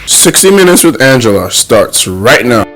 60 Minutes with Angela starts right now.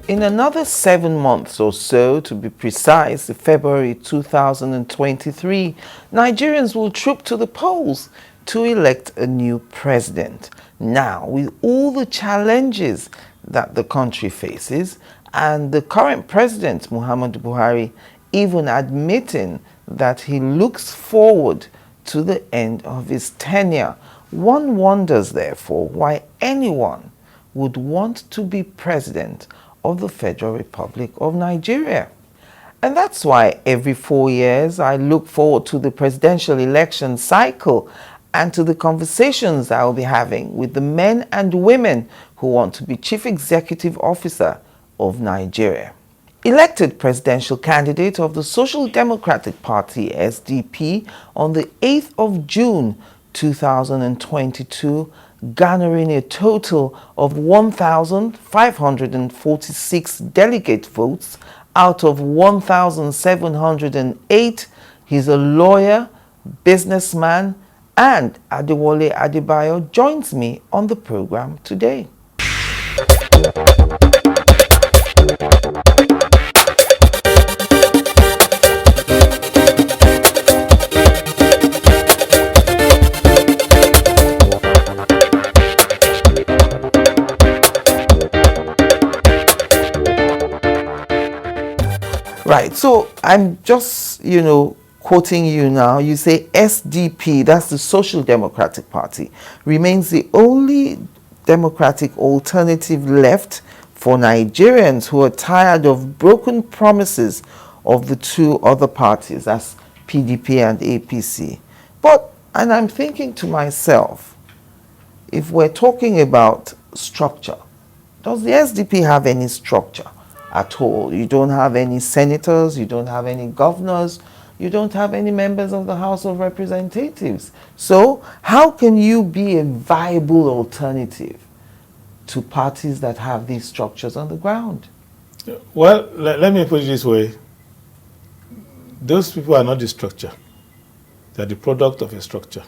In another 7 months or so, to be precise, February 2023, Nigerians will troop to the polls to elect a new president. Now, with all the challenges that the country faces, and the current president, Muhammadu Buhari, even admitting that he looks forward to the end of his tenure, one wonders, therefore, why anyone would want to be president of the Federal Republic of Nigeria. And that's why every 4 years I look forward to the presidential election cycle and to the conversations I will be having with the men and women who want to be Chief Executive Officer of Nigeria. Elected presidential candidate of the Social Democratic Party, SDP, on the 8th of June 2022, garnering a total of 1,546 delegate votes out of 1,708. He's a lawyer, businessman, and ADEWOLE Adebayo joins me on the program today. Right, so I'm just, quoting you now. You say SDP, that's the Social Democratic Party, remains the only democratic alternative left for Nigerians who are tired of broken promises of the two other parties, that's PDP and APC. And I'm thinking to myself, if we're talking about structure, does the SDP have any structure at all? You don't have any senators, you don't have any governors, you don't have any members of the House of Representatives. So how can you be a viable alternative to parties that have these structures on the ground? Well, let me put it this way. Those people are not the structure. They're the product of a structure.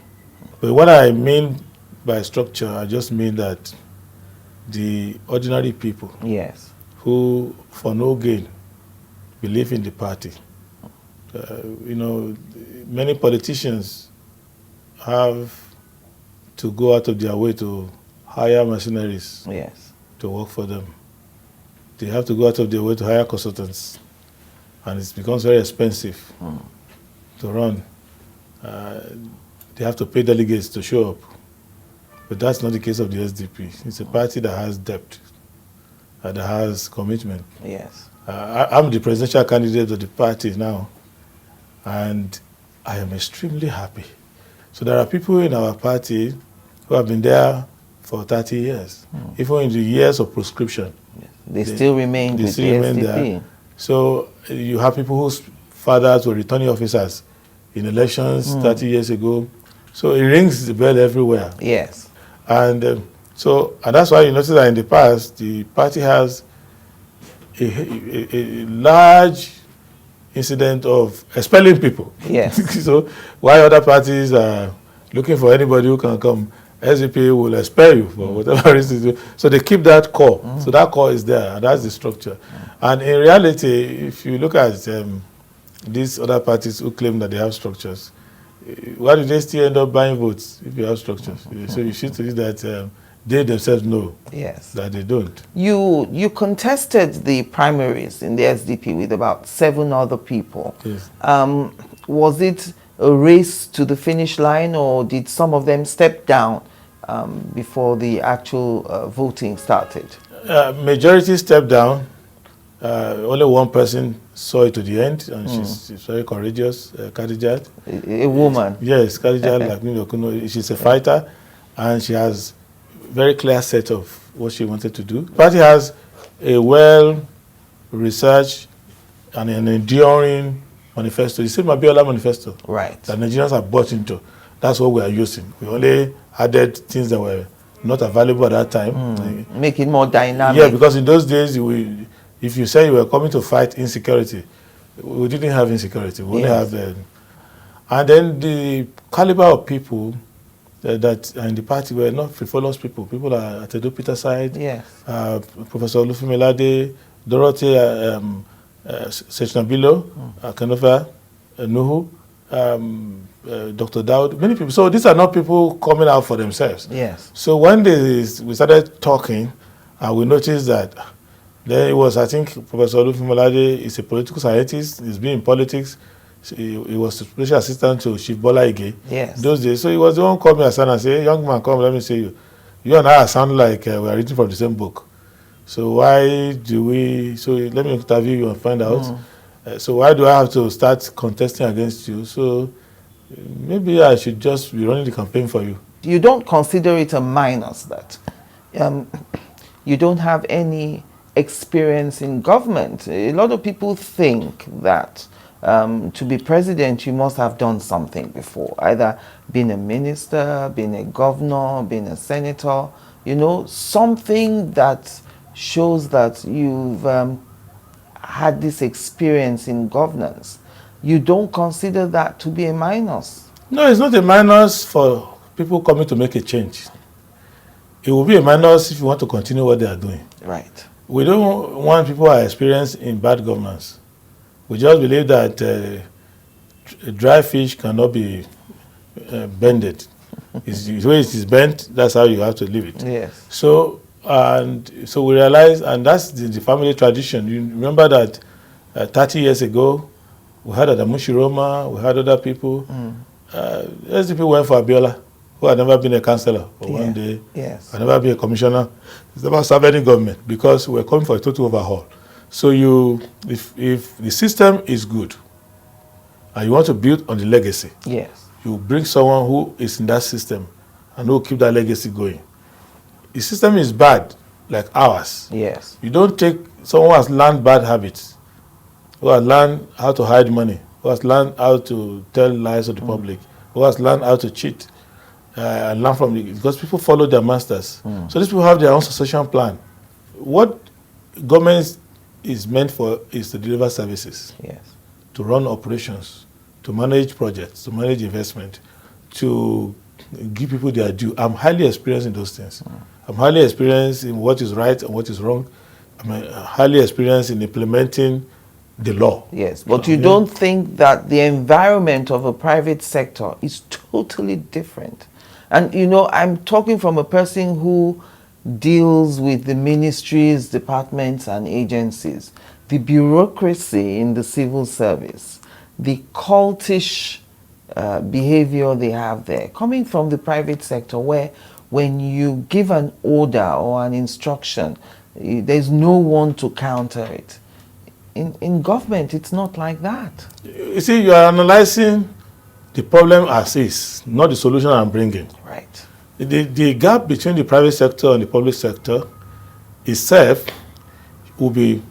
But what I mean by structure, I just mean that the ordinary people, yes, who for no gain believe in the party. Many politicians have to go out of their way to hire mercenaries, yes, to work for them. They have to go out of their way to hire consultants, and it becomes very expensive to run. They have to pay delegates to show up. But that's not the case of the SDP. It's a party that has depth, that has commitment. Yes. I'm the presidential candidate of the party now, and I am extremely happy. So there are people in our party who have been there for 30 years, even in the years of proscription. Yes. They still remain with the SDP. There. So you have people whose fathers were returning officers in elections 30 years ago. So it rings the bell everywhere. Yes. And that's why you notice that in the past, the party has a large incident of expelling people. Yes. So while other parties are looking for anybody who can come, SDP will expel you for whatever reason. So they keep that core. So that core is there, and that's the structure. And in reality, if you look at these other parties who claim that they have structures, why do they still end up buying votes if you have structures? So you should see that they themselves know that they don't. You contested the primaries in the SDP with about 7 other people. Yes. Was it a race to the finish line, or did some of them step down before the actual voting started? Majority stepped down. Only one person saw it to the end, and she's very courageous, Khadijat. A woman? Yes, Khadijat, like me, she's a fighter, and she has very clear set of what she wanted to do. The party has a well-researched and an enduring manifesto. The same Abiola manifesto. Right. That Nigerians are bought into. That's what we are using. We only added things that were not available at that time. Make it more dynamic. Yeah, because in those days, if you say you were coming to fight insecurity, we didn't have insecurity. We only have, and then the caliber of people that are in the party were not frivolous people. People are at the Peter side. Yes. Professor Olufemilade, Dorothy Sechnabilo, Kanofa Nuhu, Dr. Dowd, many people. So these are not people coming out for themselves. Yes. So one day we started talking, and we noticed that then it was, I think, Professor Olufemilade is a political scientist. He's been in politics. He was a special assistant to Chief Bola Ige. Yes. Those days. So he was the one called me aside and said, "Hey, young man, come, let me see you. You and I sound like we are reading from the same book. So why do we, so let me interview you and find out. So why do I have to start contesting against you? So maybe I should just be running the campaign for you." You don't consider it a minus that you don't have any experience in government. A lot of people think that to be president, you must have done something before, either been a minister, been a governor, been a senator, you know, something that shows that you've had this experience in governance. You don't consider that to be a minus? No, it's not a minus for people coming to make a change. It will be a minus if you want to continue what they are doing. Right. We don't want people who are experienced in bad governance. We just believe that a dry fish cannot be bended. The way it is bent, that's how you have to leave it. Yes. So we realize, and that's the family tradition. You remember that 30 years ago, we had Adamu Shiroma, we had other people. SDP went for Abiola, who had never been a councillor for one day, had never been a commissioner, he's never served any government, because we're coming for a total overhaul. So if the system is good, and you want to build on the legacy, you bring someone who is in that system and who will keep that legacy going. The system is bad, like ours. Yes. You don't take someone who has learned bad habits, who has learned how to hide money, who has learned how to tell lies to the public, who has learned how to cheat, and learn from it, because people follow their masters. So these people have their own succession plan. What government is meant for is to deliver services, to run operations, to manage projects, to manage investment, to give people their due. I'm highly experienced in those things. I'm highly experienced in what is right and what is wrong. I'm highly experienced in implementing the law. Yes, but you don't think that the environment of a private sector is totally different? And you know, I'm talking from a person who deals with the ministries, departments, and agencies, the bureaucracy in the civil service, the cultish behavior they have there, coming from the private sector, where when you give an order or an instruction, there's no one to counter it. In government, it's not like that. You see, you are analyzing the problem as is, not the solution I'm bringing. Right. The gap between the private sector and the public sector itself will be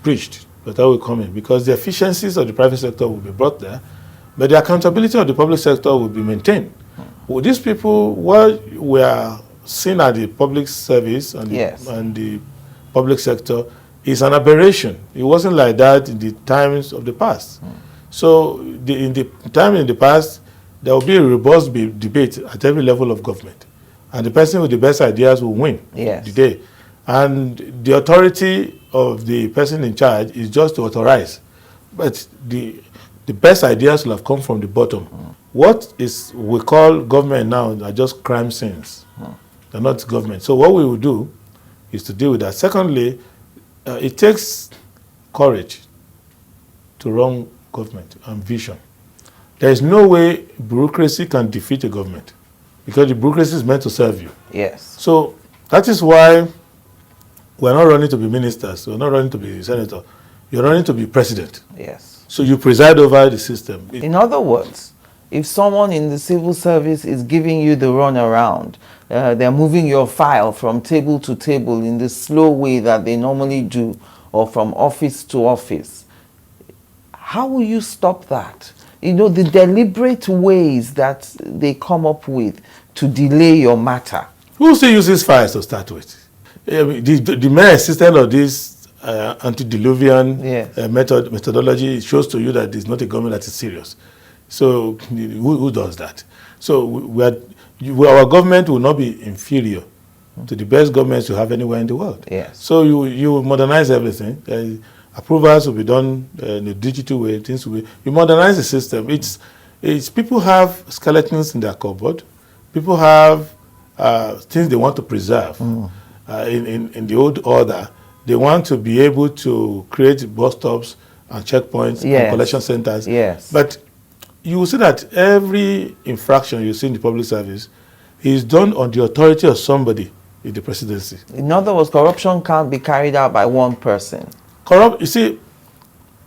breached, but that will come in, because the efficiencies of the private sector will be brought there, but the accountability of the public sector will be maintained. Well, these people, what we are seeing at the public service and the public sector is an aberration. It wasn't like that in the times of the past. So in the time in the past, there will be a robust debate at every level of government. And the person with the best ideas will win the day. And the authority of the person in charge is just to authorize. But the best ideas will have come from the bottom. What we call government now are just crime scenes. They're not government. So what we will do is to deal with that. Secondly, it takes courage to run government and vision. There is no way bureaucracy can defeat a government, because the bureaucracy is meant to serve you. Yes. So that is why we're not running to be ministers, we're not running to be senator, you're running to be president. Yes. So you preside over the system. In other words, if someone in the civil service is giving you the runaround, they're moving your file from table to table in the slow way that they normally do, or from office to office, how will you stop that? You know, the deliberate ways that they come up with to delay your matter. Who still uses files to start with? The mere existence of this antediluvian Yes. methodology shows to you that it's not a government that is serious. So who does that? So our government will not be inferior to the best governments you have anywhere in the world. Yes. So you modernize everything. Approvals will be done in a digital way. Things will be, you modernize the system. It's people have skeletons in their cupboard. People have things they want to preserve. In the old order, they want to be able to create bus stops and checkpoints Yes. and collection centers. Yes. But you will see that every infraction you see in the public service is done on the authority of somebody in the presidency. In other words, corruption can't be carried out by one person. You see,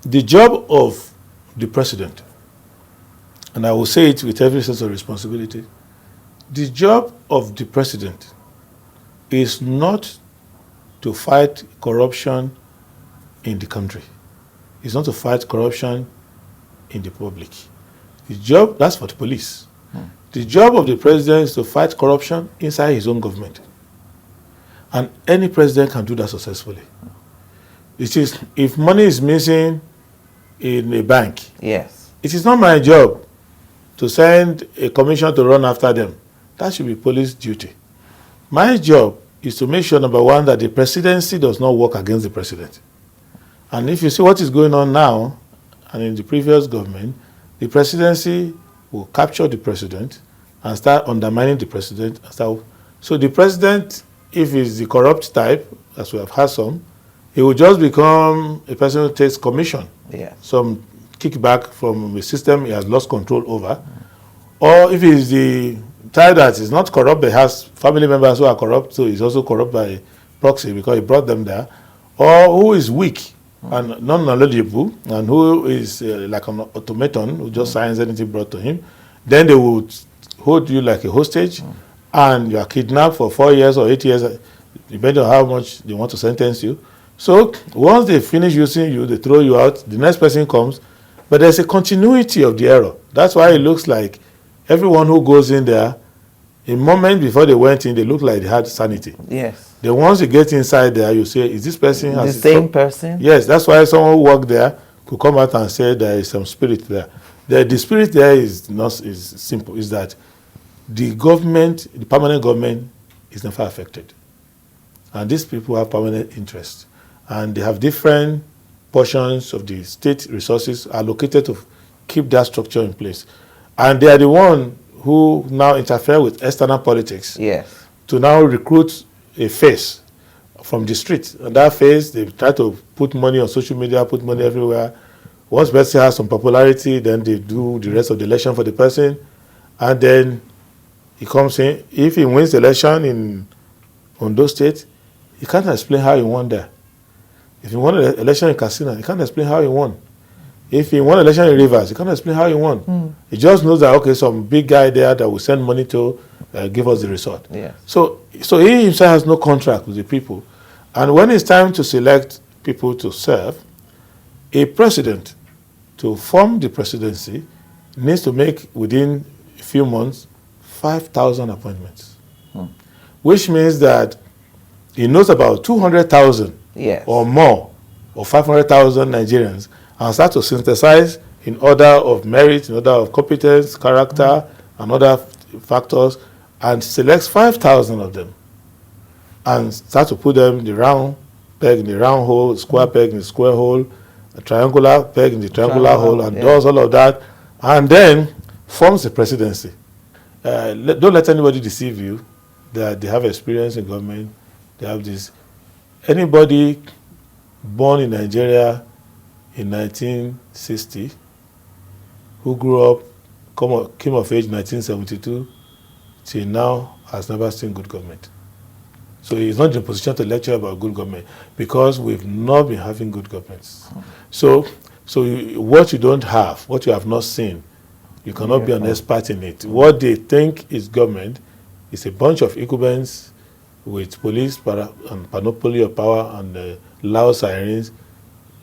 the job of the president, and I will say it with every sense of responsibility, the job of the president is not to fight corruption in the country. It's not to fight corruption in the public. The job, that's for the police. The job of the president is to fight corruption inside his own government. And any president can do that successfully. It is, if money is missing in a bank, Yes. it is not my job to send a commission to run after them. That should be police duty. My job is to make sure, number one, that the presidency does not work against the president. And if you see what is going on now, and in the previous government, the presidency will capture the president and start undermining the president. So the president, if he's the corrupt type, as we have had some, he will just become a person who takes commission, Yes. some kickback from a system he has lost control over. Or if he's the type that is not corrupt but has family members who are corrupt, so he's also corrupt by proxy because he brought them there. Or who is weak and non-knowledgeable and who is like an automaton who just signs anything brought to him, then they would hold you like a hostage and you are kidnapped for 4 years or 8 years, depending on how much they want to sentence you. So once they finish using you, they throw you out, the next person comes, but there's a continuity of the error. That's why it looks like everyone who goes in there, a moment before they went in, they look like they had sanity. Yes. Then once you get inside there, you say, is this person... The same person? Yes, that's why someone who worked there could come out and say there is some spirit there. The spirit there is simple, is that the government, the permanent government, is never affected. And these people have permanent interest. And they have different portions of the state resources allocated to keep that structure in place. And they are the one who now interfere with external politics. Yes. To now recruit a face from the street. And that face, they try to put money on social media, put money everywhere. Once person has some popularity, then they do the rest of the election for the person. And then he comes in. If he wins the election in Ondo State, he can't explain how he won there. If he won an election in Katsina, he can't explain how he won. If he won an election in Rivers, he can't explain how he won. He just knows that, okay, some big guy there that will send money to give us the result. Yes. So he himself has no contract with the people. And when it's time to select people to serve, a president, to form the presidency, needs to make, within a few months, 5,000 appointments. Which means that he knows about 200,000 Yes. or more, or 500,000 Nigerians, and start to synthesize in order of merit, in order of competence, character, and other factors, and selects 5,000 of them, and start to put them in the round peg in the round hole, square peg in the square hole, a triangular peg in the triangular hole, and does all of that, and then forms the presidency. Don't let anybody deceive you that they have experience in government, they have this. Anybody born in Nigeria in 1960 who grew up came of age 1972 till now has never seen good government. So he's not in a position to lecture about good government because we've not been having good governments. So what you don't have, what you have not seen, you cannot be an expert in it. What they think is government is a bunch of incumbents with police and panoply of power and loud sirens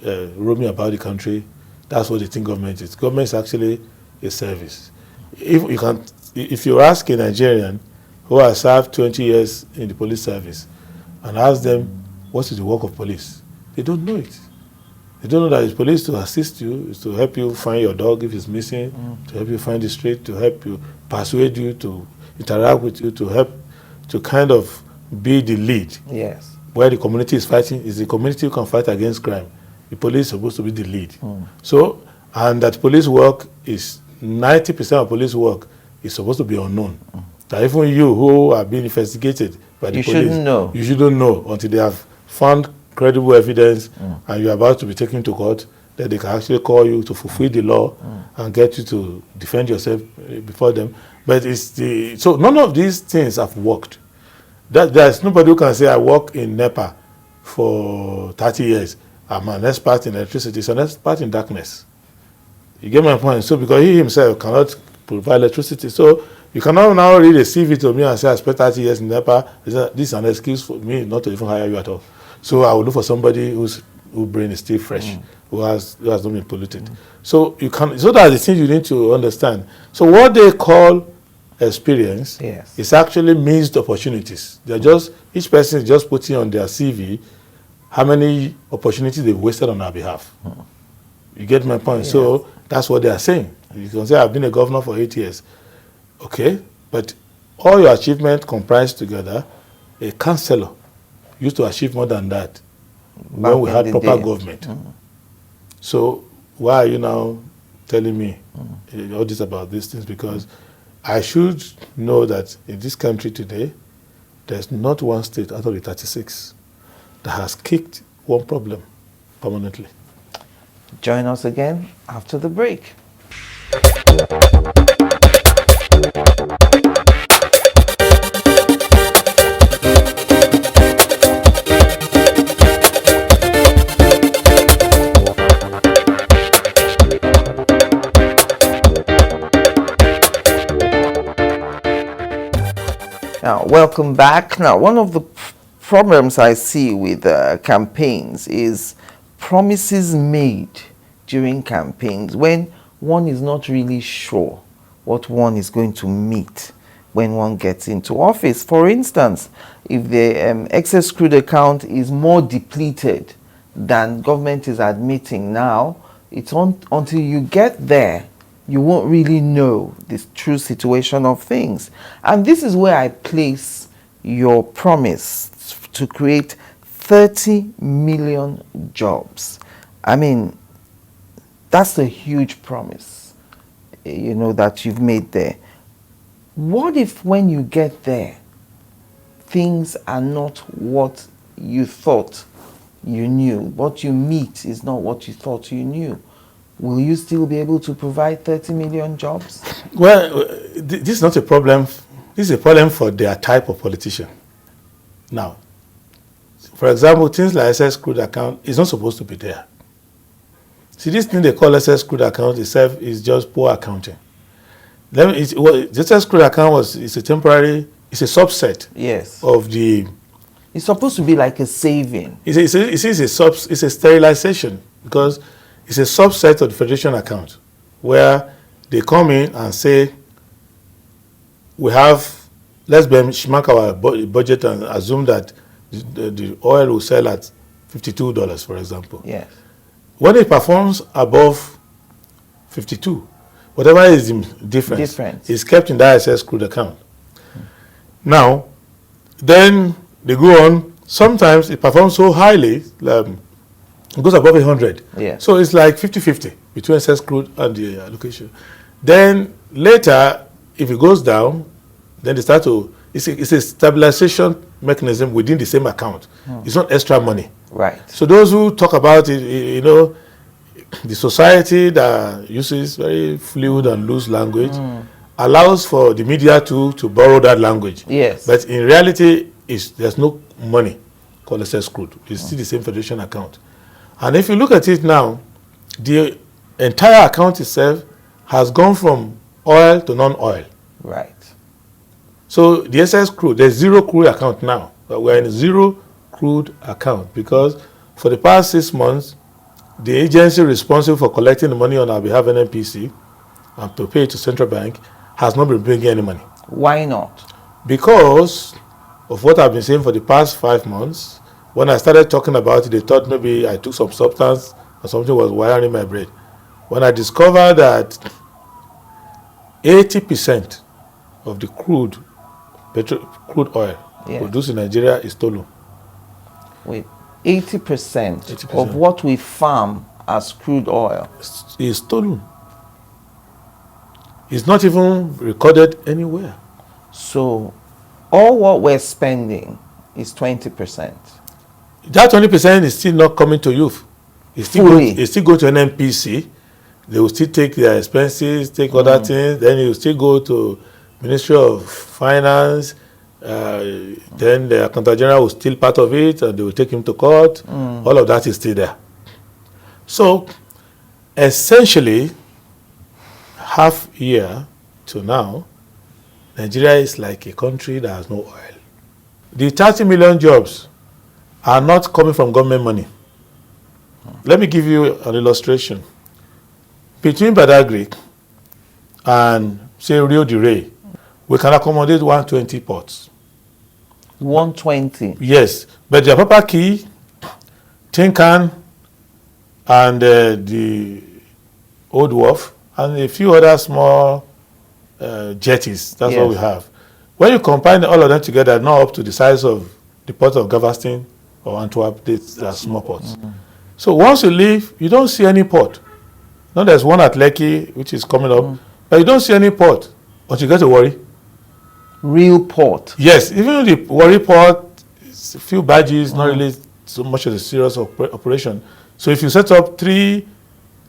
roaming about the country. That's what they think government is. Government is actually a service. If you ask a Nigerian who has served 20 years in the police service and ask them what is the work of police, they don't know it. They don't know that it's police to assist you, is to help you find your dog if it's missing, to help you find the street, to help you persuade you, to interact with you, to help to kind of be the lead. Yes. Where the community is fighting, is the community who can fight against crime. The police is supposed to be the lead. So, and that police work is 90% of police work is supposed to be unknown. That even you who are being investigated by the police, shouldn't know. You shouldn't know until they have found credible evidence and you're about to be taken to court, that they can actually call you to fulfill the law and get you to defend yourself before them. But so none of these things have worked. There's nobody who can say, I work in NEPA for 30 years. I'm an expert in electricity. He's an expert in darkness. You get my point? So because he himself cannot provide electricity, so you cannot now read a CV to me and say, I spent 30 years in NEPA. This is an excuse for me not to even hire you at all. So I will look for somebody whose brain is still fresh, who has not been polluted. So so that's the thing you need to understand. So what they call experience is actually missed opportunities. They're just, each person is just putting on their CV how many opportunities they've wasted on our behalf. You get my point? So that's what they are saying. You can say, I've been a governor for 8 years. Okay, but all your achievements comprised together, a councillor used to achieve more than that when we had proper government. So why are you now telling me all this about these things? Because I should know that in this country today, there's not one state out of the 36 that has kicked one problem permanently. Join us again after the break. Now, welcome back. Now, one of the problems I see with campaigns is promises made during campaigns when one is not really sure what one is going to meet when one gets into office. For instance, if the excess crude account is more depleted than government is admitting now, it's until you get there you won't really know the true situation of things. And this is where I place your promise to create 30 million jobs. I mean, that's a huge promise, you know, that you've made there. What if when you get there, things are not what you thought you knew? What you meet is not what you thought you knew. Will you still be able to provide 30 million jobs? Well, this is not a problem. This is a problem for their type of politician. Now, for example, things like SS crude account is not supposed to be there. See, this thing they call SS crude account itself is just poor accounting. The SS crude account is a temporary, it's a subset of the... It's supposed to be like a saving. It's a sterilization because it's a subset of the Federation account where they come in and say, we have, let's benchmark our budget and assume that the oil will sell at $52, for example. Yes. When it performs above 52, whatever is the difference is kept in the ISS crude account. Now, then they go on. Sometimes it performs so highly, it goes above 100. Yeah. So it's like 50-50 between SS crude and the allocation. Then later, if it goes down, then they start to, it's a stabilization mechanism within the same account. It's not extra money. Right. So those who talk about it, you know, the society that uses very fluid and loose language allows for the media to borrow that language. Yes. But in reality, there's no money called excess crude. It's still the same Federation account. And if you look at it now, the entire account itself has gone from oil to non-oil. Right. So the excess crude, there's zero crude account now. But we're in a zero crude account because for the past 6 months, the agency responsible for collecting the money on our behalf, NNPC, and to pay it to central bank, has not been bringing any money. Why not? Because of what I've been saying for the past 5 months. When I started talking about it, they thought maybe I took some substance or something was wiring my brain. When I discovered that 80% of the crude oil produced in Nigeria is stolen. Wait, 80%, 80%. of what we farm as crude oil Is stolen. It's not even recorded anywhere. So all what we're spending is 20%. That 20% is still not coming to youth. It's still going to NNPC. They will still take their expenses, take other things. Then you still go to Ministry of Finance. Then the Accountant General will steal part of it, and they will take him to court. All of that is still there. So, essentially, half year to now, Nigeria is like a country that has no oil. The 30 million jobs are not coming from government money. Let me give you an illustration. Between Badagry and, say, Rio de Rey, we can accommodate 120 ports. 120? Yes, but the Papa Key, Tinkan, and the Old Wharf, and a few other small jetties, that's what we have. When you combine all of them together, not up to the size of the port of Galveston or Antwerp, they are small ports. So once you leave, you don't see any port. Now there's one at Lekki, which is coming up, but you don't see any port until you get to Warri. Real port? Yes, even the Warri port, it's a few badges, not really so much of a serious operation. So if you set up 3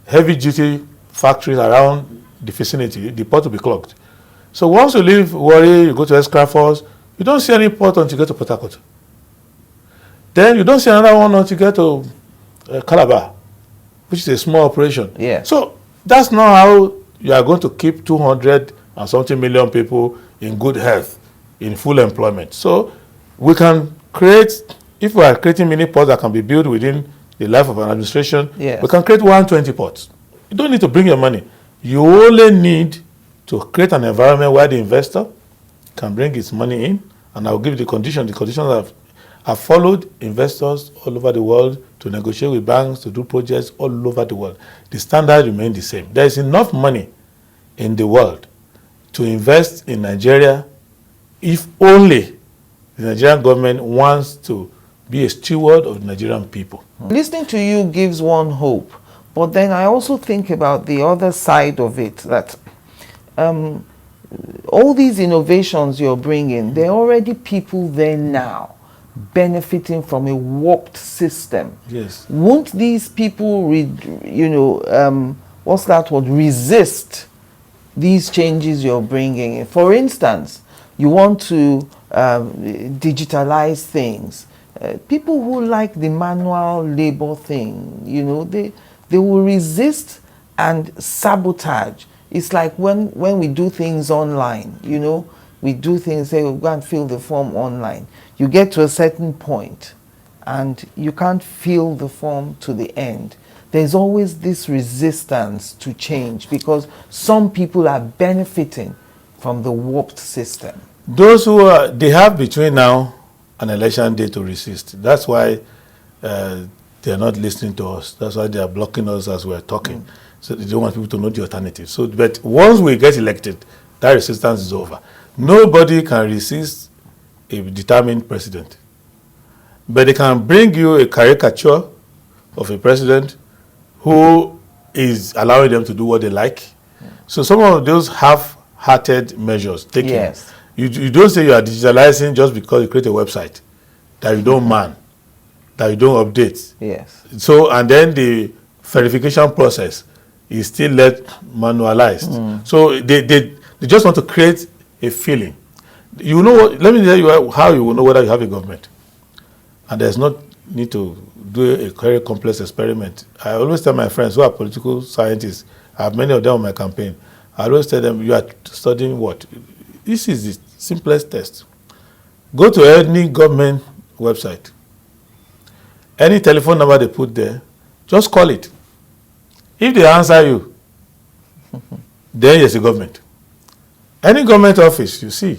heavy-duty factories around the vicinity, the port will be clogged. So once you leave Warri, you go to Escrafos, you don't see any port until you get to Port Harcourt. Then you don't see another one until you get to Calabar, which is a small operation. Yeah. So that's not how you are going to keep 200 and something million people in good health, in full employment. So we can create, if we are creating mini ports that can be built within the life of an administration, we can create 120 ports. You don't need to bring your money. You only need to create an environment where the investor can bring his money in, and I'll give you the conditions. The conditions have followed investors all over the world to negotiate with banks, to do projects all over the world. The standard remains the same. There is enough money in the world to invest in Nigeria if only the Nigerian government wants to be a steward of the Nigerian people. Listening to you gives one hope, but then I also think about the other side of it, that all these innovations you're bringing, there are already people there now benefiting from a warped system. Yes. Won't these people, what's that word, resist these changes you're bringing? For instance, you want to digitalize things. People who like the manual labor thing, they will resist and sabotage. It's like when we do things online, we do things, say, we'll go and fill the form online. You get to a certain point and you can't fill the form to the end. There's always this resistance to change because some people are benefiting from the warped system. Those they have between now and election day to resist. That's why they're not listening to us. That's why they are blocking us as we're talking. So they don't want people to know the alternative. So, but once we get elected, that resistance is over. Nobody can resist a determined president. But they can bring you a caricature of a president who is allowing them to do what they like. So some of those half-hearted measures taken. Yes. You don't say you are digitalizing just because you create a website that you don't man, that you don't update. Yes. So, and then the verification process is still left manualized. So they just want to create a feeling. You know what? Let me tell you how you will know whether you have a government. And there's not need to do a very complex experiment. I always tell my friends who are political scientists, I have many of them on my campaign, I always tell them, you are studying what? This is the simplest test. Go to any government website. Any telephone number they put there, just call it. If they answer you, then there's a government. Any government office you see,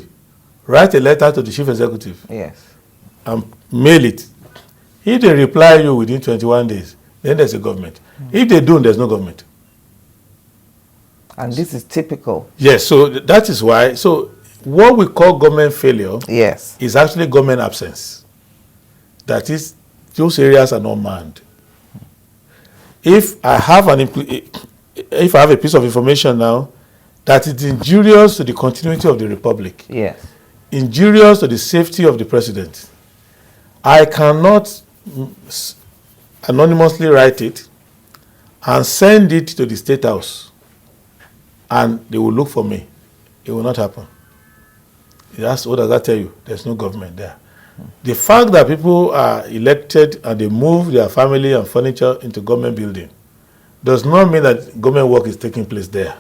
write a letter to the chief executive. Yes. And mail it. If they reply you within 21 days, then there's a government. If they don't, there's no government. And this is typical. Yes, so that is why. So what we call government failure Yes. is actually government absence. That is, those areas are not manned. If I have a piece of information now that is injurious to the continuity of the republic, Yes. injurious to the safety of the president, I cannot anonymously write it and send it to the State House, and they will look for me. It will not happen. That's what does that tell you? There's no government there. The fact that people are elected and they move their family and furniture into government building does not mean that government work is taking place there.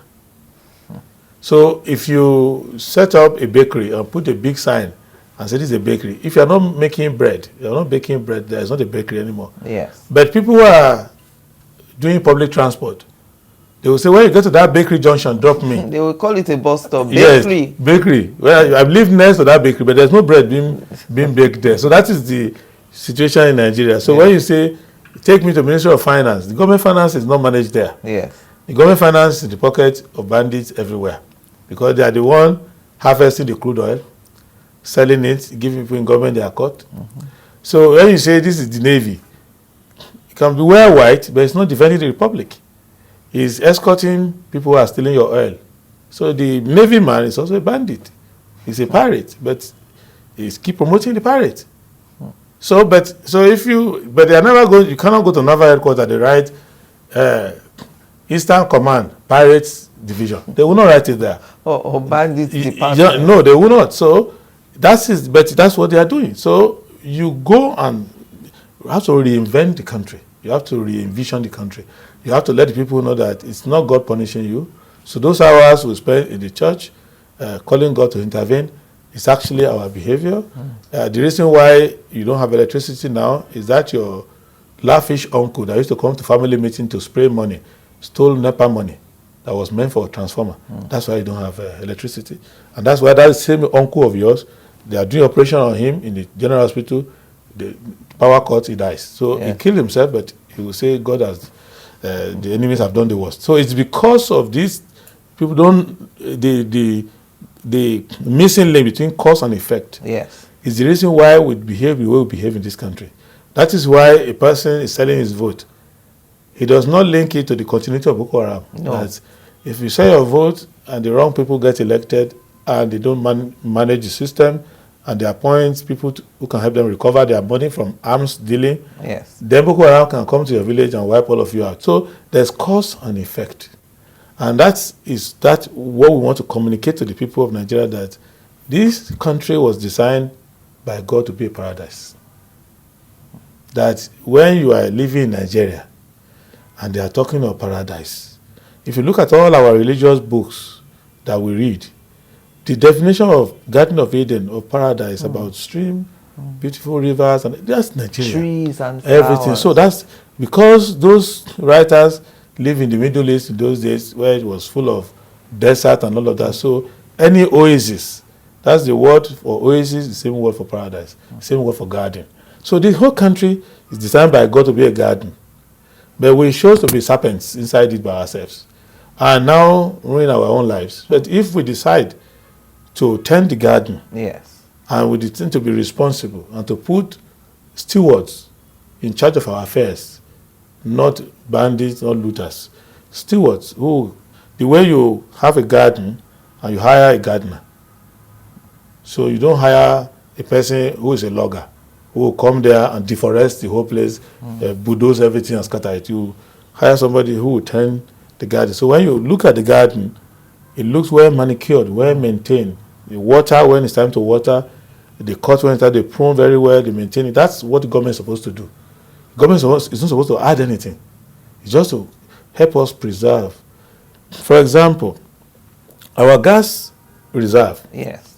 So if you set up a bakery and put a big sign and say this is a bakery, if you're not making bread, you're not baking bread, there's not a bakery anymore. Yes. But people who are doing public transport, they will say, when you get to that bakery junction, drop me. They will call it a bus stop. Yes, Bakery. bakery. Well, I live next to that bakery, but there's no bread being baked there. So that is the situation in Nigeria. So when you say, take me to Ministry of Finance, the government finance is not managed there. Yes. The government finance is in the pocket of bandits everywhere, because they are the one harvesting the crude oil, selling it, giving people in government their cut. So when you say this is the Navy, it can be well white, but it's not defending the Republic. It's escorting people who are stealing your oil. So the Navy man is also a bandit. He's a pirate, but he's keep promoting the pirate. So but they are never going. You cannot go to naval headquarters. They write Eastern Command Pirates Division. They will not write it there. Or bandits department. No, they will not. So but that's what they are doing. So you go and you have to reinvent the country. You have to re-envision the country. You have to let the people know that it's not God punishing you. So those hours we spend in the church calling God to intervene is actually our behavior. The reason why you don't have electricity now is that your lavish uncle that used to come to family meeting to spray money stole NEPA money that was meant for a transformer. That's why you don't have electricity. And that's why that same uncle of yours, they are doing operation on him in the general hospital, the power cut, he dies. So he killed himself, but he will say God has, the enemies have done the worst. So it's because of this, people don't, the missing link between cause and effect. Yes. Is the reason why we behave the way we behave in this country. That is why a person is selling his vote. He does not link it to the continuity of Boko Haram. No. That if you sell your vote and the wrong people get elected and they don't manage the system and they appoint people who can help them recover their money from arms dealing, Yes. then Boko Haram can come to your village and wipe all of you out. So there's cause and effect. And that what we want to communicate to the people of Nigeria, that this country was designed by God to be a paradise. That when you are living in Nigeria and they are talking of paradise, if you look at all our religious books that we read, the definition of Garden of Eden, of paradise, about stream, beautiful rivers, and that's Nigeria. Trees and flowers. Everything. So that's because those writers live in the Middle East in those days where it was full of desert and all of that. So any oasis, that's the word for oasis, the same word for paradise, same word for garden. So the whole country is designed by God to be a garden. But we chose to be serpents inside it by ourselves. And now ruin our own lives. But if we decide to tend the garden, Yes. and we intend to be responsible and to put stewards in charge of our affairs, not bandits, not looters. Stewards who, the way you have a garden and you hire a gardener. So you don't hire a person who is a logger, who will come there and deforest the whole place, bulldoze everything and scatter it. You hire somebody who will tend the garden. So when you look at the garden, it looks well manicured, well maintained. The water when it's time to water, they cut when it's time, they prune very well, they maintain it. That's what the government is supposed to do. The government is not supposed to add anything. It's just to help us preserve. For example, our gas reserve. Yes.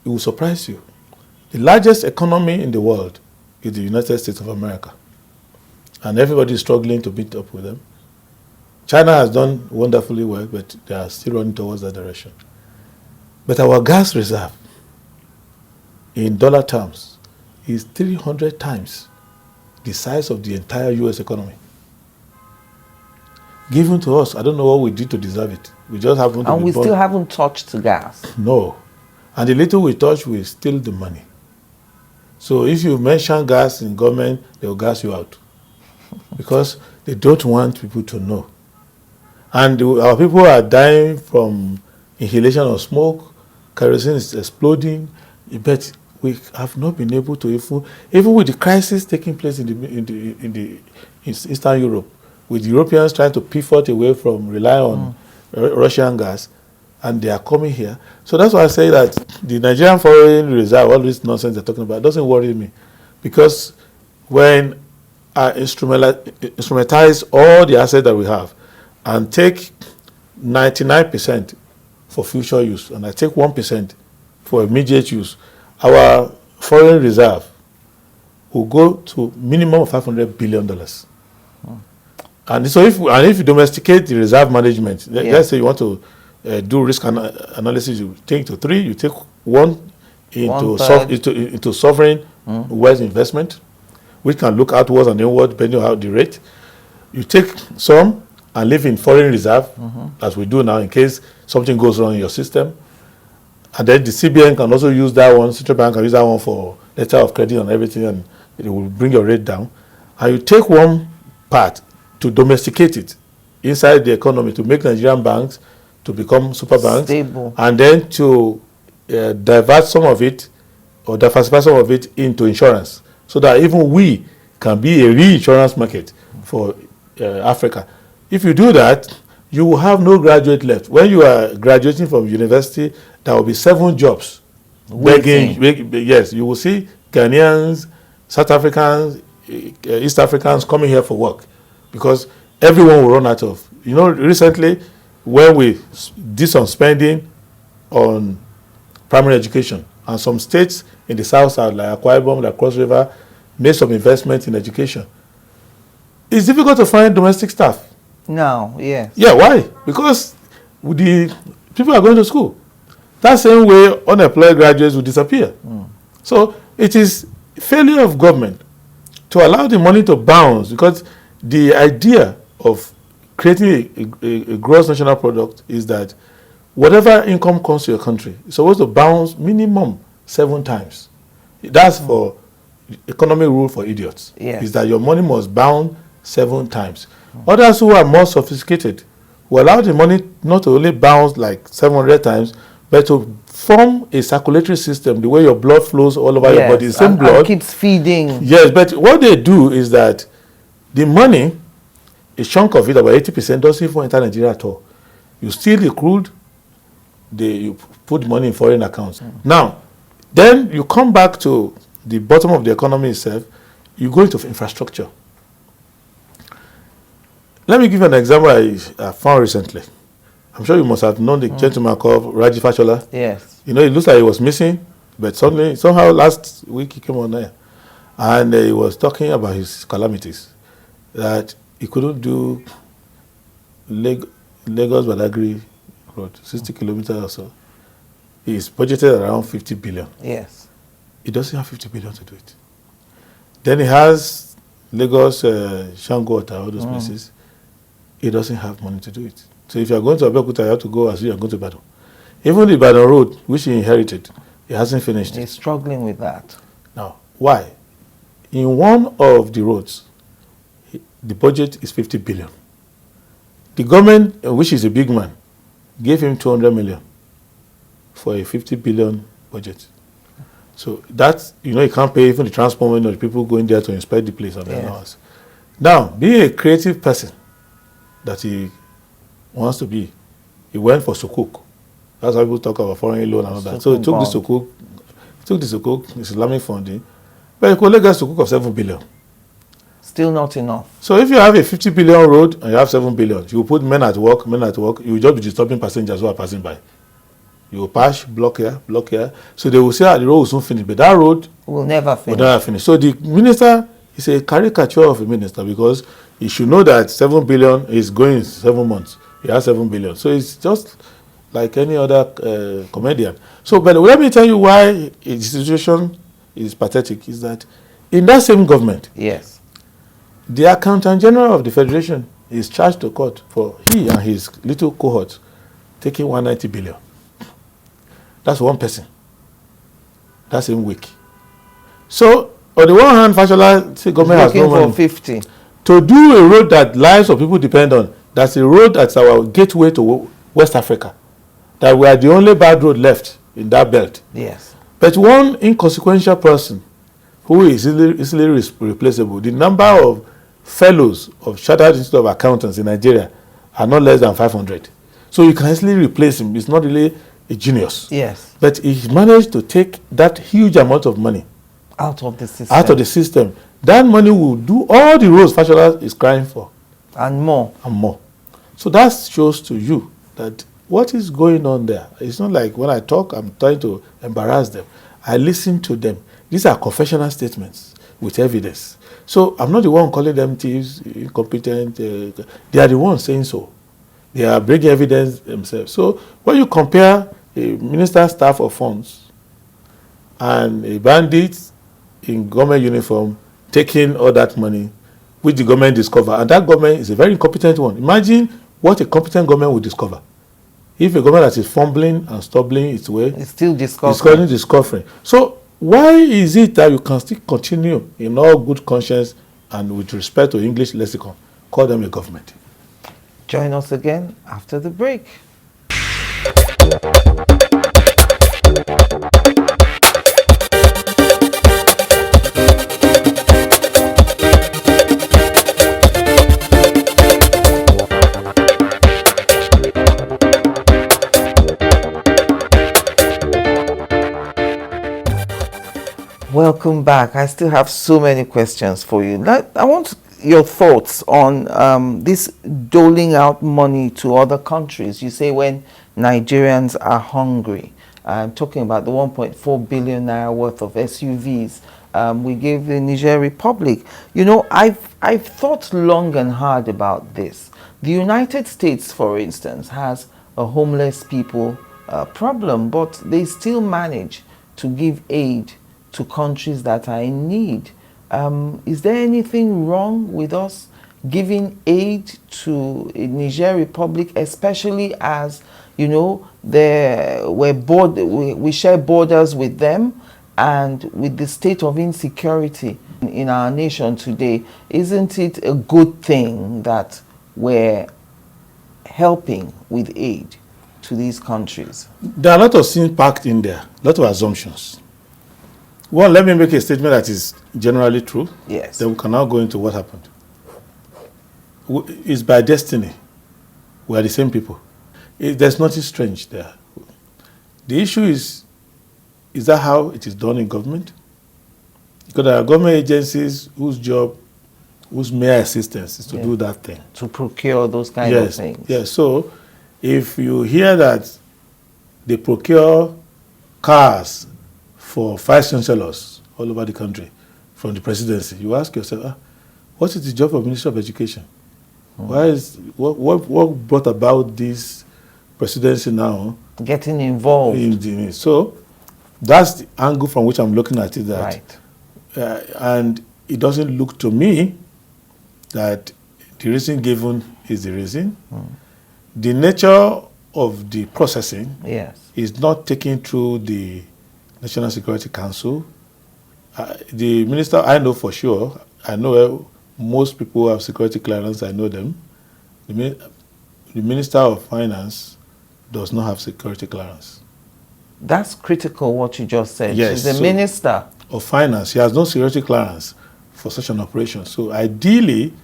It will surprise you. The largest economy in the world is the United States of America. And everybody is struggling to beat up with them. China has done wonderfully well, but they are still running towards that direction. But our gas reserve, in dollar terms, is 300 times the size of the entire U.S. economy. Given to us, I don't know what we did to deserve it. We just happen to And be we born. still haven't touched the gas. No. And the little we touch, we steal the money. So if you mention gas in government, they will gas you out. Because they don't want people to know. And our people are dying from inhalation of smoke, kerosene is exploding, but we have not been able to even with the crisis taking place in Eastern Europe, with Europeans trying to pivot away from rely on Russian gas, and they are coming here. So that's why I say that the Nigerian foreign reserve, all this nonsense they're talking about, doesn't worry me, because when I instrumentalize all the assets that we have and take 99% for future use, and I take 1% for immediate use, our foreign reserve will go to minimum of $500 billion. And so if you domesticate the reserve management, let's say you want to do risk analysis, you take to 3, you take 1 into sovereign wealth investment, which can look outwards and inward depending on how the rate. You take some and live in foreign reserve, as we do now, in case something goes wrong in your system. And then the CBN can also use that one, Central Bank can use that one for letter of credit and everything, and it will bring your rate down. And you take one part to domesticate it inside the economy, to make Nigerian banks to become super banks, Stable. and then to divert some of it or diversify some of it into insurance, so that even we can be a reinsurance market for Africa. If you do that, you will have no graduate left. When you are graduating from university, there will be 7 jobs begging. Yes, you will see Ghanaians, South Africans, East Africans coming here for work, because everyone will run out of. You know, recently, when we did some spending on primary education, and some states in the south side, like Akwa Ibom, like Cross River, made some investment in education, it's difficult to find domestic staff. No, yes. Yeah, why? Because the people are going to school. That same way, unemployed graduates will disappear. So it is failure of government to allow the money to bounce, because the idea of creating a gross national product is that whatever income comes to your country is supposed to bounce minimum 7 times. That's for economic rule for idiots. Yes. Is that your money must bounce 7 times. Others who are more sophisticated will allow the money not to only bounce like 700 times, but to form a circulatory system, the way your blood flows all over your body. The same blood. And keeps feeding. Yes, but what they do is that the money, a chunk of it, about 80%, doesn't even enter Nigeria at all. You steal the crude, you put money in foreign accounts. Now, then you come back to the bottom of the economy itself, you go into infrastructure. Let me give you an example I found recently. I'm sure you must have known the gentleman called Raji Fashola. Yes. You know, it looks like he was missing, but somehow last week he came on there. And he was talking about his calamities, that he couldn't do Lagos-Badagry road, 60 kilometers or so. He's budgeted around 50 billion. Yes. He doesn't have 50 billion to do it. Then he has Lagos, Shango, all those places. He doesn't have money to do it. So if you're going to Abeokuta, you have to go as if you're going to Ibadan. Even the Ibadan road, which he inherited, he hasn't finished it. He's struggling with that. Now, why? In one of the roads, the budget is 50 billion. The government, which is a big man, gave him 200 million for a 50 billion budget. So that's, you know, you can't pay even the transport money of the people going there to inspect the place on their hours. Now, being a creative person that he wants to be, he went for sukuk. That's why people talk about foreign loan and all that. So he took the sukuk, Islamic funding, but he could only get sukuk of 7 billion. Still not enough. So if you have a 50 billion road and you have 7 billion, you put men at work, you will just be disturbing passengers who are passing by. You will pass, block here. So they will say, the road will soon finish, but that road will never finish. So the minister is a caricature of a minister, because he should know that 7 billion is going in 7 months. He has 7 billion. So it's just like any other comedian. So, but let me tell you why the situation is pathetic, is that in that same government, yes, the Accountant General of the Federation is charged to court for he and his little cohort taking 190 billion. That's one person. That same week. So, on the one hand, Fashola state government has no money. For 50. To do a road that lives of people depend on, that's a road that's our gateway to West Africa. That we are the only bad road left in that belt. Yes. But one inconsequential person who is easily replaceable, the number of fellows of Chartered Institute of Accountants in Nigeria are not less than 500. So you can easily replace him. He's not really a genius. Yes. But he managed to take that huge amount of money out of the system. That money will do all the roads Fashola is crying for. And more. So that shows to you that what is going on there. It's not like when I talk, I'm trying to embarrass them. I listen to them. These are confessional statements with evidence. So I'm not the one calling them thieves, incompetent. They are the ones saying so. They are bringing evidence themselves. So when you compare a minister's staff of funds and a bandit in government uniform taking all that money, which the government discover, and that government is a very incompetent one. Imagine what a competent government would discover. If a government that is fumbling and stumbling its way, it's still discovering. So why is it that you can still continue in all good conscience and with respect to English lexicon, call them a government? Join us again after the break. Welcome back. I still have so many questions for you. I want your thoughts on this doling out money to other countries. You say when Nigerians are hungry. I'm talking about the 1.4 billion naira worth of SUVs we gave the Niger Republic. You know, I've thought long and hard about this. The United States, for instance, has a homeless people problem, but they still manage to give aid to countries that are in need. Is there anything wrong with us giving aid to Niger Republic, especially as, you know, we share borders with them, and with the state of insecurity in our nation today? Isn't it a good thing that we're helping with aid to these countries? There are a lot of things packed in there, a lot of assumptions. One, let me make a statement that is generally true. Yes. Then we can now go into what happened. It's by destiny. We are the same people. There's nothing strange there. The issue is that how it is done in government? Because there are government agencies whose mere assistance is to do that thing. To procure those kind of things. Yes. So if you hear that they procure cars for vice chancellors all over the country from the presidency, you ask yourself, what is the job of Minister of Education? What brought about this presidency now? Getting involved. In it. So that's the angle from which I'm looking at it. And it doesn't look to me that the reason given is the reason. The nature of the processing is not taken through the National Security Council. The minister, I know for sure, I know most people who have security clearance, I know them. The Minister of Finance does not have security clearance. That's critical what you just said. Yes, She's the Minister of Finance. She has no security clearance for such an operation. So ideally,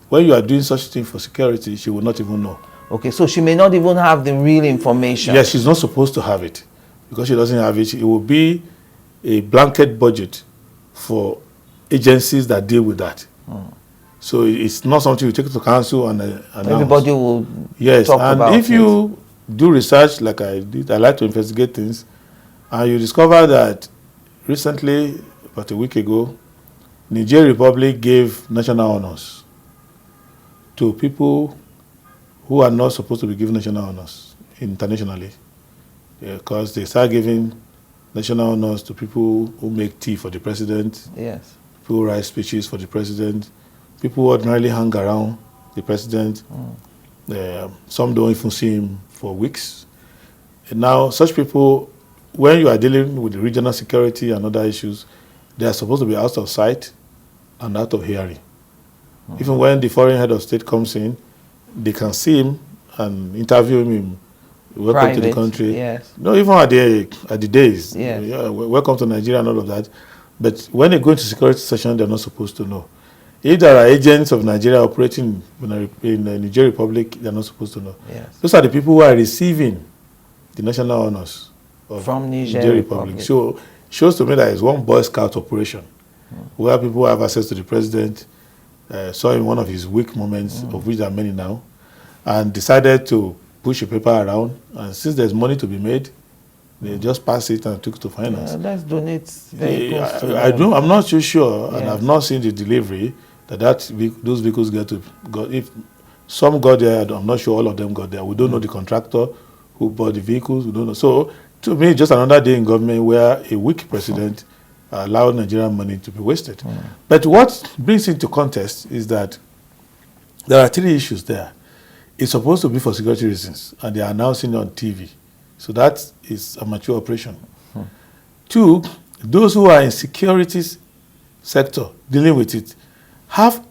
when you are doing such thing for security, she will not even know. Okay, so she may not even have the real information. Yes, she's not supposed to have it. Because she doesn't have it, it will be a blanket budget for agencies that deal with that. So it's not something you take to council and announce. Everybody will yes, talk and about if you do research like I did, I like to investigate things, and you discover that recently, about a week ago, Niger Republic gave national honors to people who are not supposed to be given national honors internationally, because they start giving national honors to people who make tea for the president, Yes. people who write speeches for the president, people who ordinarily hang around the president. Some don't even see him for weeks. And now, such people, when you are dealing with the regional security and other issues, they are supposed to be out of sight and out of hearing. Even when the foreign head of state comes in, they can see him and interview him. Welcome to the country. Yes. No, even at the days. Yes. Yeah, welcome to Nigeria and all of that. But when they go into security session, they're not supposed to know. If there are agents of Nigeria operating in the Niger Republic, they're not supposed to know. Yes. Those are the people who are receiving the national honors from Niger Republic. So shows to me that it's one Boy Scout operation where people have access to the president, saw in one of his weak moments, of which there are many now, and decided to push a paper around. And since there's money to be made, they just pass it and took it to finance. Let's donate vehicles to them. I'm not too sure, and Yes. I've not seen the delivery those vehicles if some got there, I'm not sure all of them got there. We don't know the contractor who bought the vehicles. We don't know. So to me, just another day in government where a weak president allowed Nigerian money to be wasted. But what brings into context is that there are 3 issues there. It's supposed to be for security reasons, and they are announcing it on TV. So that is a mature operation. 2, those who are in security sector dealing with it have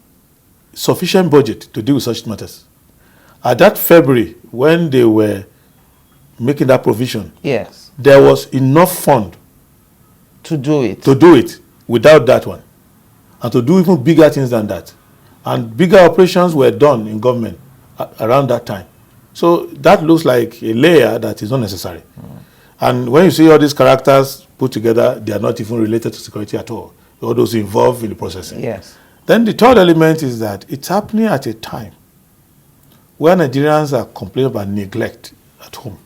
sufficient budget to deal with such matters. At that February, when they were making that provision, Yes. there was enough fund To do it. to do it without that one, and to do even bigger things than that. And bigger operations were done in government around that time. So that looks like a layer that is not necessary. And when you see all these characters put together, they are not even related to security at all. All those involved in the processing. Yes. Then the third element is that it's happening at a time where Nigerians are complaining about neglect at home.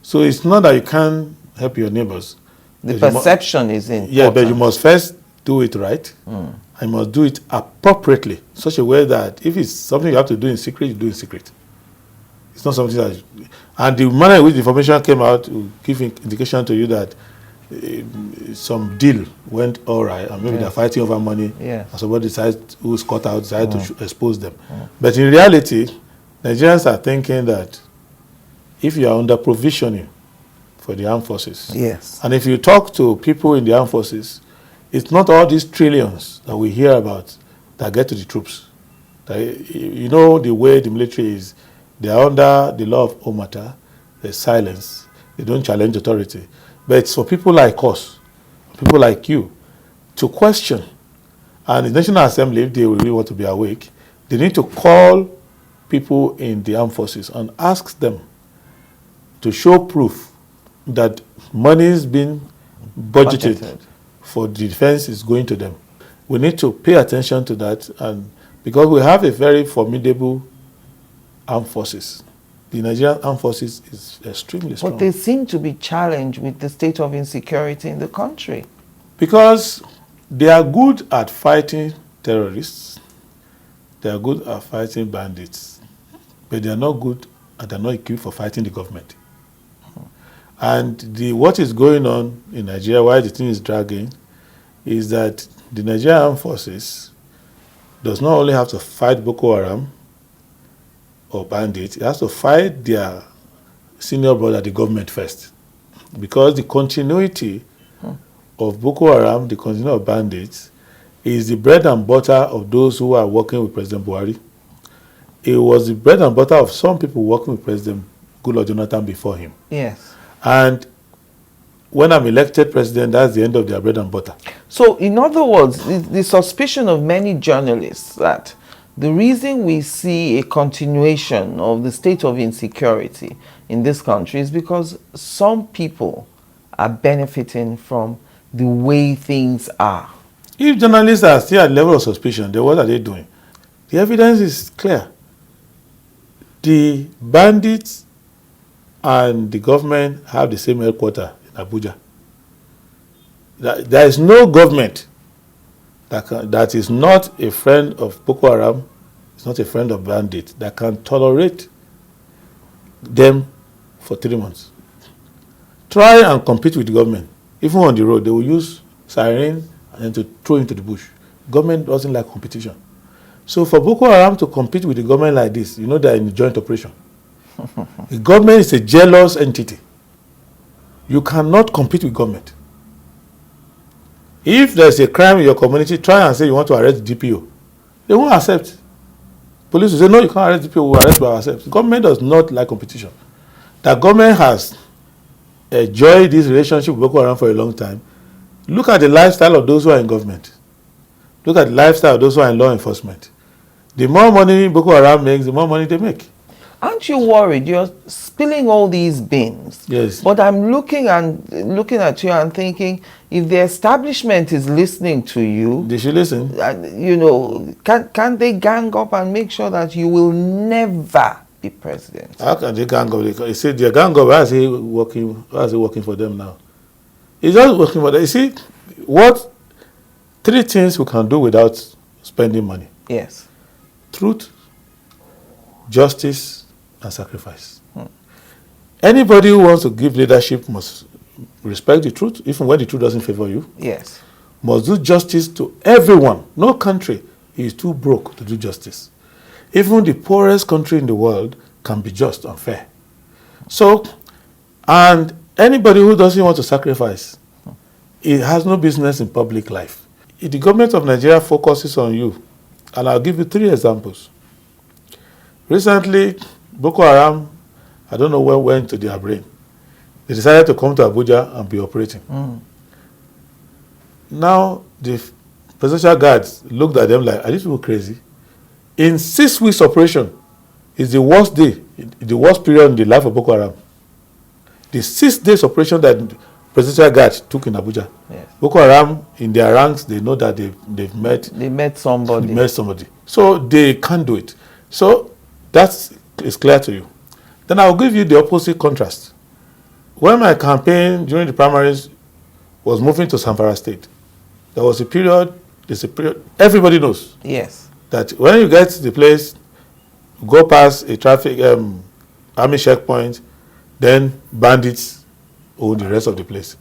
So it's not that you can't help your neighbors. The perception is important. Yeah, but you must first do it right. I must do it appropriately, such a way that if it's something you have to do in secret, you do in secret. It's not something that... And the manner in which the information came out will give indication to you that some deal went all right, and maybe they're fighting over money, Yes. and somebody decides, who's caught out, decided to expose them. But in reality, Nigerians are thinking that if you are under provisioning for the armed forces, Yes. and if you talk to people in the armed forces, it's not all these trillions that we hear about that get to the troops. You know the way the military is. They are under the law of Omata. There's silence. They don't challenge authority. But it's for people like us, people like you, to question. And the National Assembly, if they really want to be awake, they need to call people in the armed forces and ask them to show proof that money is being budgeted for the defense is going to them. We need to pay attention to that, and because we have a very formidable armed forces. The Nigerian armed forces is extremely strong. But they seem to be challenged with the state of insecurity in the country. Because they are good at fighting terrorists, they are good at fighting bandits, but they are not good and they are not equipped for fighting the government. And what is going on in Nigeria, why the thing is dragging, is that the Nigerian armed forces does not only have to fight Boko Haram or bandits, it has to fight their senior brother, the government, first. Because the continuity of Boko Haram, the continuity of bandits, is the bread and butter of those who are working with President Buhari. It was the bread and butter of some people working with President Goodluck Jonathan before him. Yes. And when I'm elected president, that's the end of their bread and butter. So, in other words, the suspicion of many journalists that the reason we see a continuation of the state of insecurity in this country is because some people are benefiting from the way things are. If journalists are still at level of suspicion, then what are they doing? The evidence is clear. The bandits and the government have the same headquarters in Abuja. There is no government that is not a friend of Boko Haram, is not a friend of bandits, that can tolerate them for 3 months. Try and compete with the government. Even on the road, they will use siren and then to throw into the bush. Government doesn't like competition. So for Boko Haram to compete with the government like this, you know they're in a joint operation. The government is a jealous entity. You cannot compete with government. If there's a crime in your community, try and say you want to arrest the DPO. They won't accept. Police will say, no, you can't arrest DPO, we'll arrest by ourselves. The government does not like competition. The government has enjoyed this relationship with Boko Haram for a long time. Look at the lifestyle of those who are in government. Look at the lifestyle of those who are in law enforcement. The more money Boko Haram makes, the more money they make. Aren't you worried? You're spilling all these beans. Yes. But I'm looking at you and thinking, if the establishment is listening to you, They should listen. you know, can't they gang up and make sure that you will never be president? How can they gang up? They say their gang up. How is he working for them now? He's just working for them. You see, what 3 things we can do without spending money: Yes. truth, justice, and sacrifice. Anybody who wants to give leadership must respect the truth, even when the truth doesn't favor you. Yes. Must do justice to everyone. No country is too broke to do justice. Even the poorest country in the world can be just and fair. So, and anybody who doesn't want to sacrifice, it has no business in public life. If the government of Nigeria focuses on you, and I'll give you 3 examples. Recently, Boko Haram, I don't know what went to their brain. They decided to come to Abuja and be operating. Now, the presidential guards looked at them like, are these people crazy? In 6 weeks operation, is the worst day, the worst period in the life of Boko Haram. The 6 days operation that presidential guards took in Abuja. Yes. Boko Haram, in their ranks, they know that they've met. They met somebody. They met somebody. So they can't do it. So that is clear to you. Then I'll give you the opposite contrast. When my campaign during the primaries was moving to Zamfara State, there was a period, everybody knows Yes. that when you get to the place, go past a traffic army checkpoint, then bandits own the rest of the place,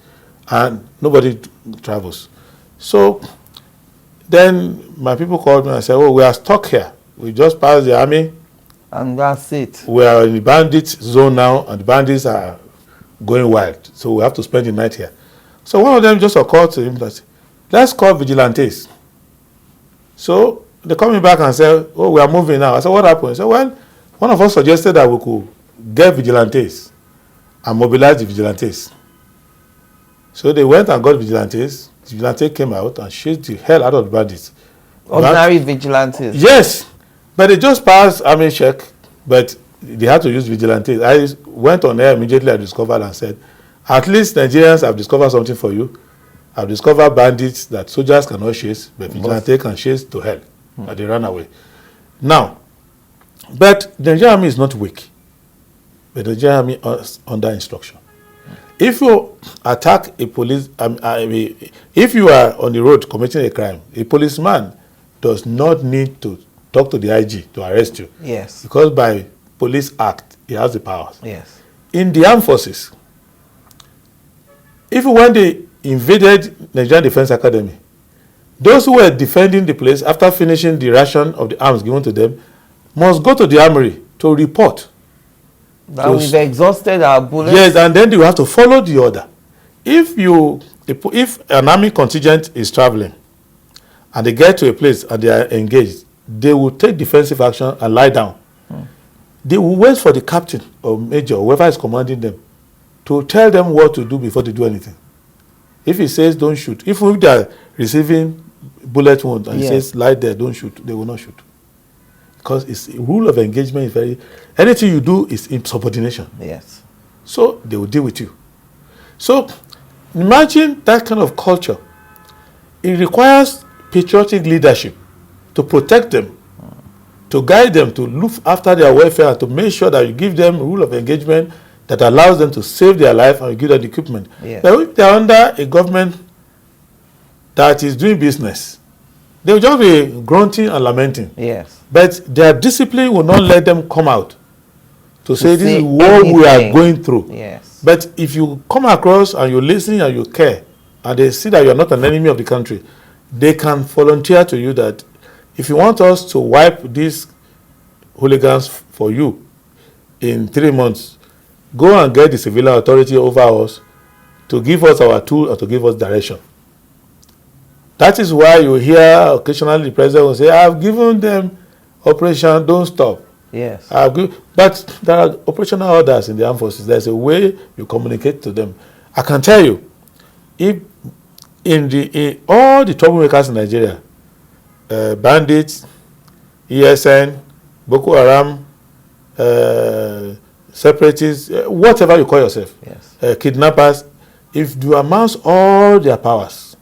and nobody travels. So then my people called me and said, oh, we are stuck here. We just passed the army. And that's it. We are in the bandit zone now, and the bandits are going wild. So we have to spend the night here. So one of them just occurred to him that, let's call vigilantes. So they called me back and said, oh, we are moving now. I said, what happened? He said, well, one of us suggested that we could get vigilantes and mobilize the vigilantes. So they went and got vigilantes. The vigilante came out and chased the hell out of the bandits. Ordinary vigilantes. Yes, but they just passed army check, but they had to use vigilantes. I went on air immediately. I discovered and said, at least Nigerians have discovered something for you. I've discovered bandits that soldiers cannot chase, but vigilante can chase to hell. And they ran away. Now, but the Nigerian army is not weak. But the Nigerian army is under instruction. If you attack a police, if you are on the road committing a crime, a policeman does not need to talk to the IG to arrest you. Yes. Because by police act, he has the powers. Yes. In the armed forces, if when they invaded Nigerian Defense Academy, those who were defending the place after finishing the ration of the arms given to them must go to the armory to report. That we've exhausted our bullets. Yes, and then you have to follow the order. If an army contingent is traveling and they get to a place and they are engaged, they will take defensive action and lie down. They will wait for the captain or major or whoever is commanding them to tell them what to do before they do anything. If he says don't shoot, if they are receiving bullet wounds and he says lie there, don't shoot, they will not shoot. because it's rule of engagement is very, anything you do is in subordination. Yes. So they will deal with you. So imagine that kind of culture. It requires patriotic leadership to protect them, to guide them, to look after their welfare, to make sure that you give them a rule of engagement that allows them to save their life and you give them the equipment. Yes. But if they are under a government that is doing business, they will just be grunting and lamenting. Yes. But their discipline will not let them come out to say this say is what we are anything. going through. Yes. But if you come across and you listen and you care, and they see that you are not an enemy of the country, they can volunteer to you that if you want us to wipe these hooligans for you in 3 months, go and get the civilian authority over us to give us our tool or to give us direction. That is why you hear occasionally the president will say, I've given them operation, don't stop. Yes. But there are operational orders in the armed forces. There's a way you communicate to them. I can tell you, if in all the troublemakers in Nigeria, bandits, ESN, Boko Haram, separatists, whatever you call yourself, Yes. Kidnappers, if you amass all their powers,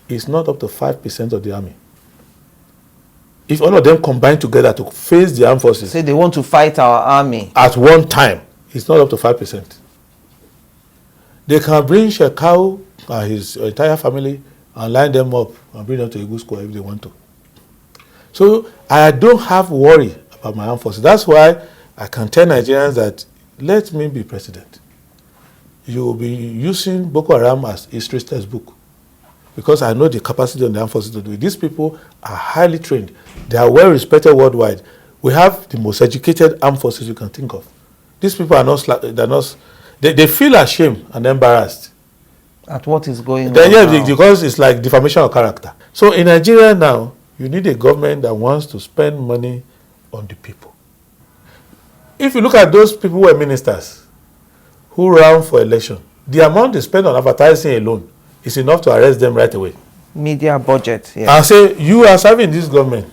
it's not up to 5% of the army. If all of them combine together to face the armed forces Say they want to fight our army. at one time, it's not up to 5%. They can bring Shekau and his entire family and line them up and bring them to a good school if they want to. So I don't have worry about my armed forces. That's why I can tell Nigerians that let me be president. You will be using Boko Haram as history textbook because I know the capacity of the armed forces to do it. These people are highly trained. They are well respected worldwide. We have the most educated armed forces you can think of. These people are not, they feel ashamed and embarrassed. At what is going on Yeah, now. because it's like defamation of character. So in Nigeria now, you need a government that wants to spend money on the people. If you look at those people who are ministers who ran for election, the amount they spend on advertising alone is enough to arrest them right away. Media budget. Yes. And say, you are serving this government.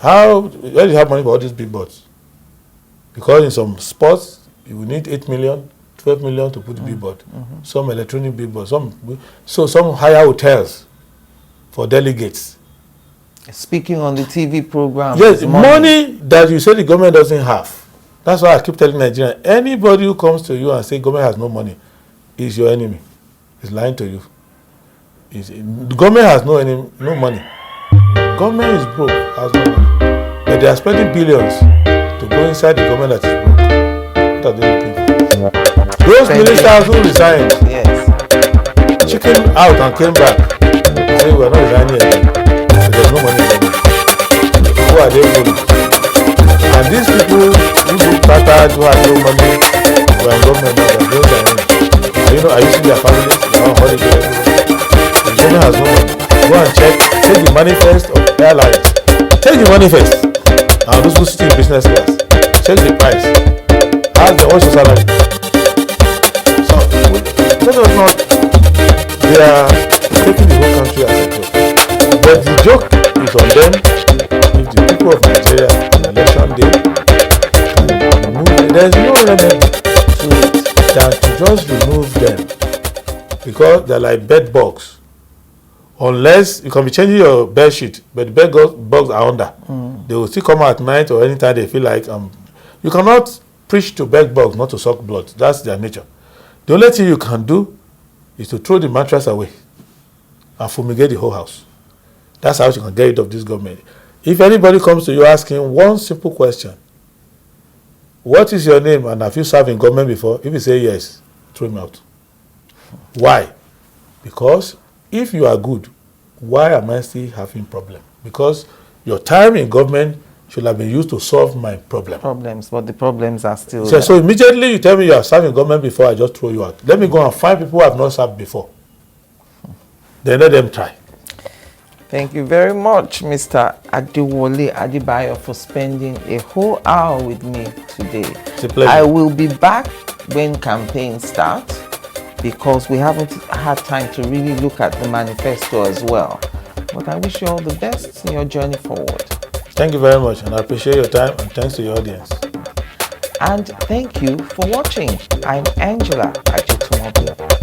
Where do you have money for all these big boards? Because in some sports, you will need 8 million, 12 million to put the billboard. Some electronic billboards. Some hire hotels for delegates. Speaking on the TV program. Yes, is money that you say the government doesn't have. That's why I keep telling Nigerians, anybody who comes to you and say government has no money is your enemy. Is lying to you. The government has no money. Government is broke, has no money. But they are spending billions to go inside the government that is broke. What are they looking for? Those ministers who resigned, Yes. chicken out and came back, say we are not resigning again. There's no money for them. Who are they fooling? And these people who look tattered, who have no money, who are in government now, they are doing their own. Are you seeing their families? They are on holiday everywhere. The government has no money. Go and check. Take the manifest of airlines. Take the manifest. And those who sit in business class. Check the price. Ask them what's your salary. So, let us not. They are taking the whole country as a joke. But the joke is on them. If the people of Nigeria on election day can remove, there is no remedy to it than to just remove them because they're like bed bugs. Unless you can be changing your bed sheet, but the bed bugs are under. They will still come out at night or anytime they feel like. You cannot preach to bed bugs not to suck blood. That's their nature. The only thing you can do is to throw the mattress away and fumigate the whole house. That's how you can get rid of this government. If anybody comes to you asking one simple question, what is your name and have you served in government before? If you say yes, throw him out. Why? Because if you are good, why am I still having problem? Because your time in government should have been used to solve my problem. Problems, but the problems are still there. So immediately you tell me you have served in government before, I just throw you out. Let me go and find people who have not served before. Then let them try. Thank you very much, Mr. ADEWOLE Adebayo, for spending a whole hour with me today. It's a pleasure. I will be back when campaigns start because we haven't had time to really look at the manifesto as well. But I wish you all the best in your journey forward. Thank you very much, and I appreciate your time, and thanks to your audience. And thank you for watching. I'm Angela Ajetunmobi.